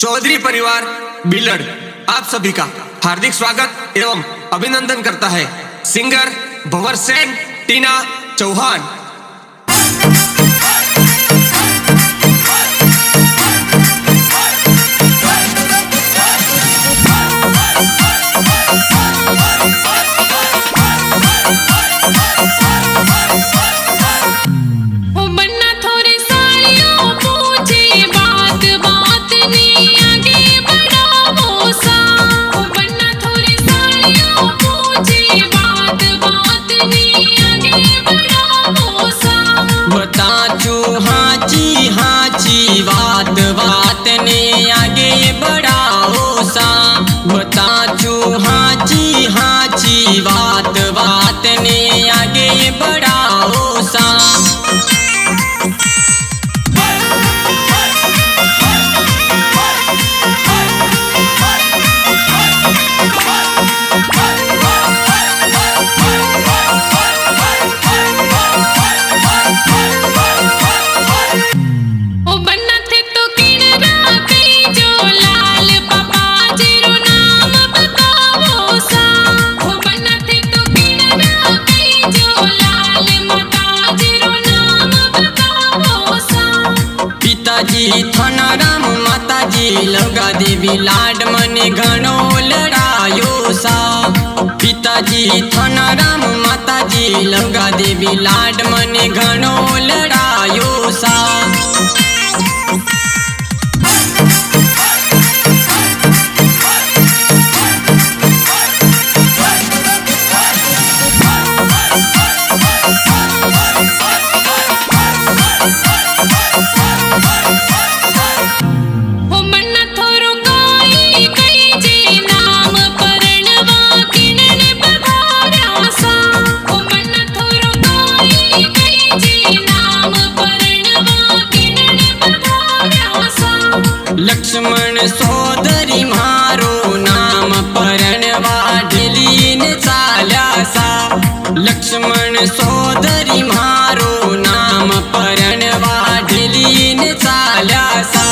चौधरी परिवार बिलड़ आप सभी का हार्दिक स्वागत एवं अभिनंदन करता है। सिंगर भंवर सेन, टीना चौहान। बात बात ने आगे बढ़ाओ सा, बताचू हाची बात बात ने आगे बढ़ाओ सा। पिताजी थनाराम माताजी लगा देवी लाड मने घणो लड़ायो सा। पिताजी थनाराम माताजी लगा देवी लाड मने घणो लड़ायो सा। लक्ष्मण सोदरी मारो नाम परणवा ढलीन चाल्या सा। लक्ष्मण सोदरी मारो नाम परणवा ढलीन चाल्या सा।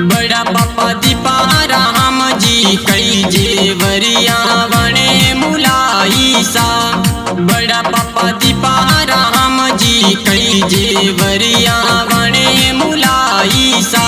बड़ा पापा दीपा राम जी कई जेवरिया बने मुलाई सा। बड़ा पापा दीपा राम जी कई जेवरिया बने मुलाई सा।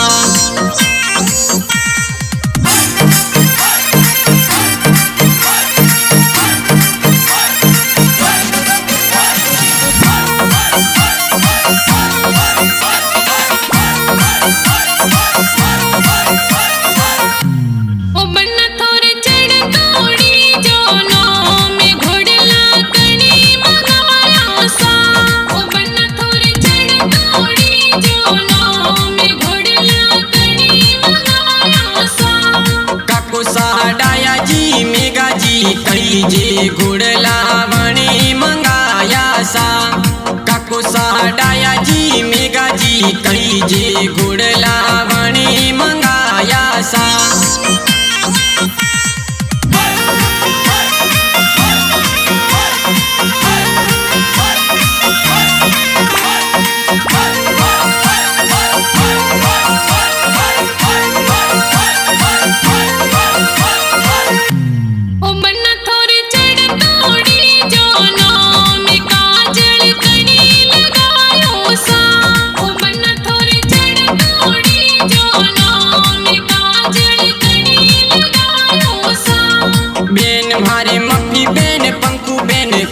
कई जे घुड़ला बने मंगाया सा। काको साडाया जी मेगा जी कई जे घुड़ला बने मंगाया सा।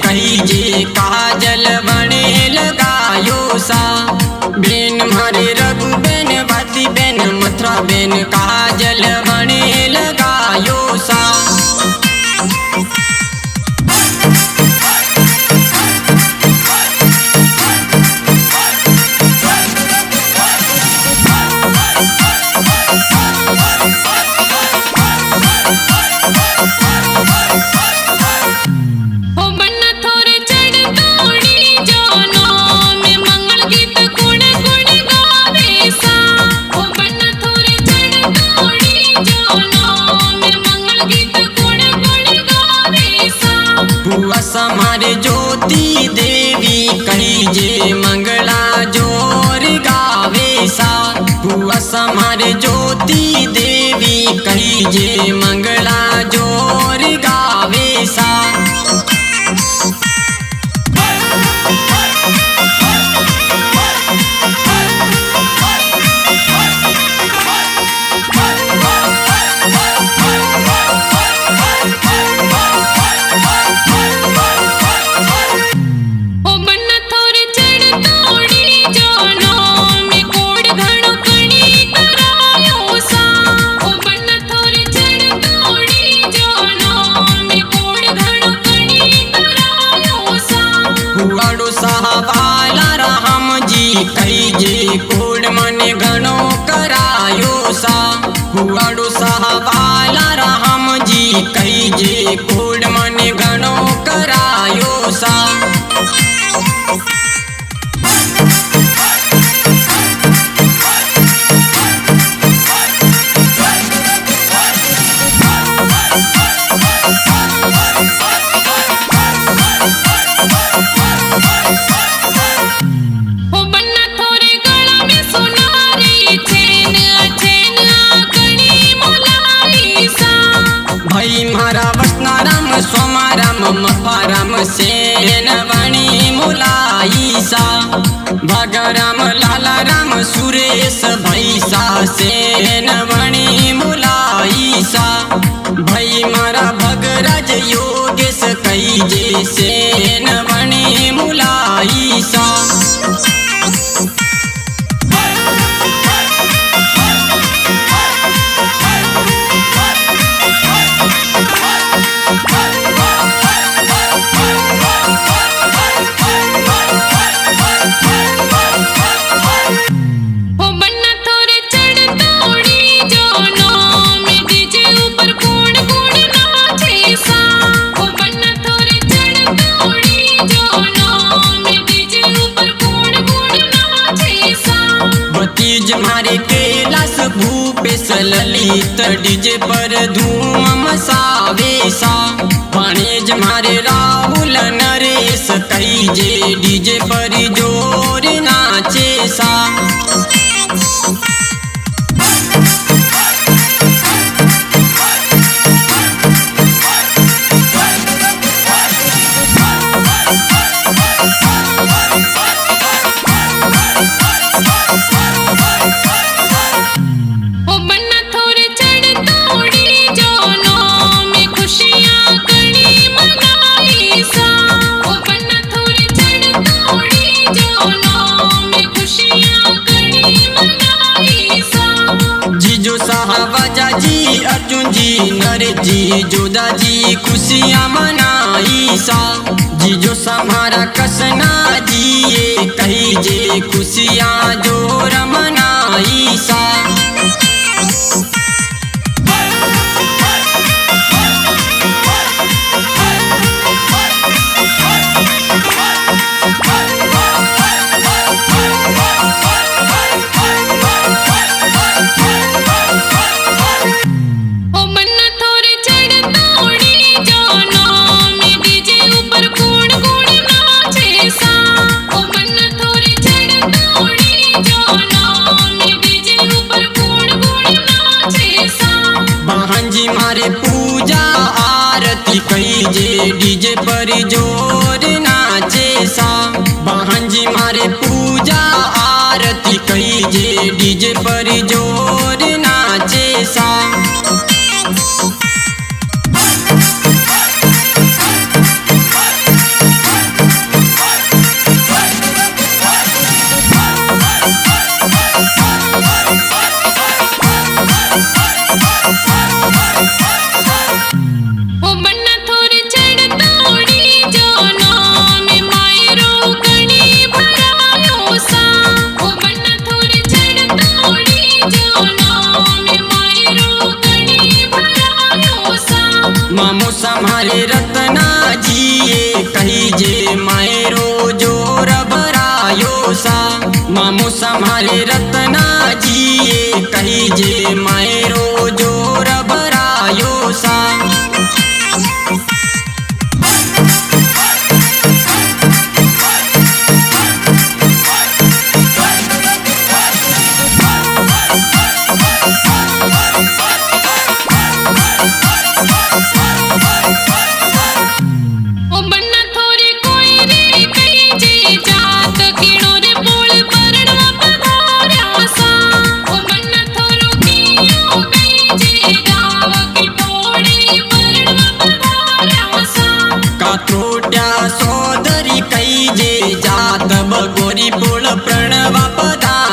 कही जे काजल बने लगायो सा। बेन मारे रघु बेन भाती बेन मथुरा बेन काजल बने लगायो सा। समारे ज्योति देवी कही जे मंगला जोर गावे सा। कई जे कोड मने घणो करायो सा। हुआड़ो साहबाला राम जी कई जे कोड मने घणो करायो सा। सोमाराम मफाराम सेन वाणी मुलाईसा। भगराम लालाराम सुरेश भैसा सेन वाणी मुलाईसा। भाई मारा भगराज योगेश कई जे सेन वाणी मुलाईसा। मारे कैलाश भूपेश ललित डीजे पर धूम मचावे सा। गणेश मारे राहुल नरेश कई जे डीजे पर जोर नाचे सा। अर्जुन जी नरेश जी जोधा जी खुशियाँ मनाई सा। जीजो समारा कसना जी ये कही जे खुशियाँ जोर मनाई सा। कई जे डीजे पर जोर नाचे सा। बहन जी मारे पूजा आरती कई जे डीजे पर जोर नाचे सा। हमारे रत्ना जी ये कही जे मायरो जोर भरायो सा। मामू हमारे रत्ना जी ये कही जे मायरो जोर भरायो सा।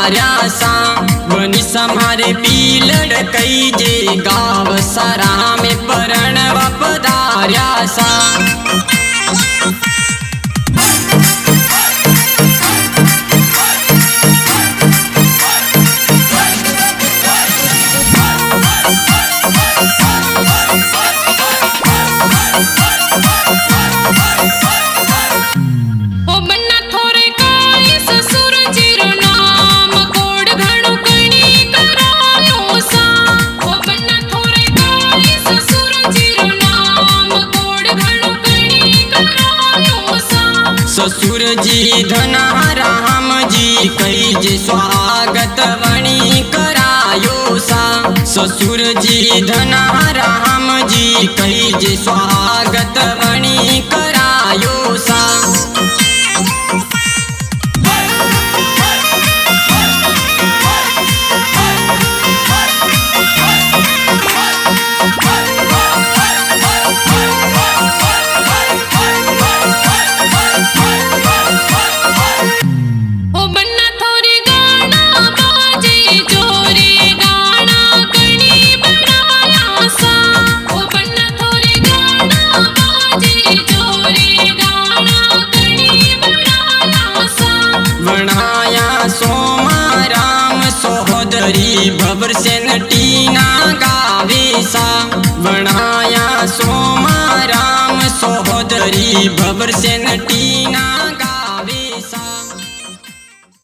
पधार्या सा बनी सम्हारे बिलड कई जे गाव सारा में परणव पधार्या सा ससुर जी धना राम जी कई जे स्वागत वणी करायो सा ससुर जी धना राम जी कई जे स्वागत वणी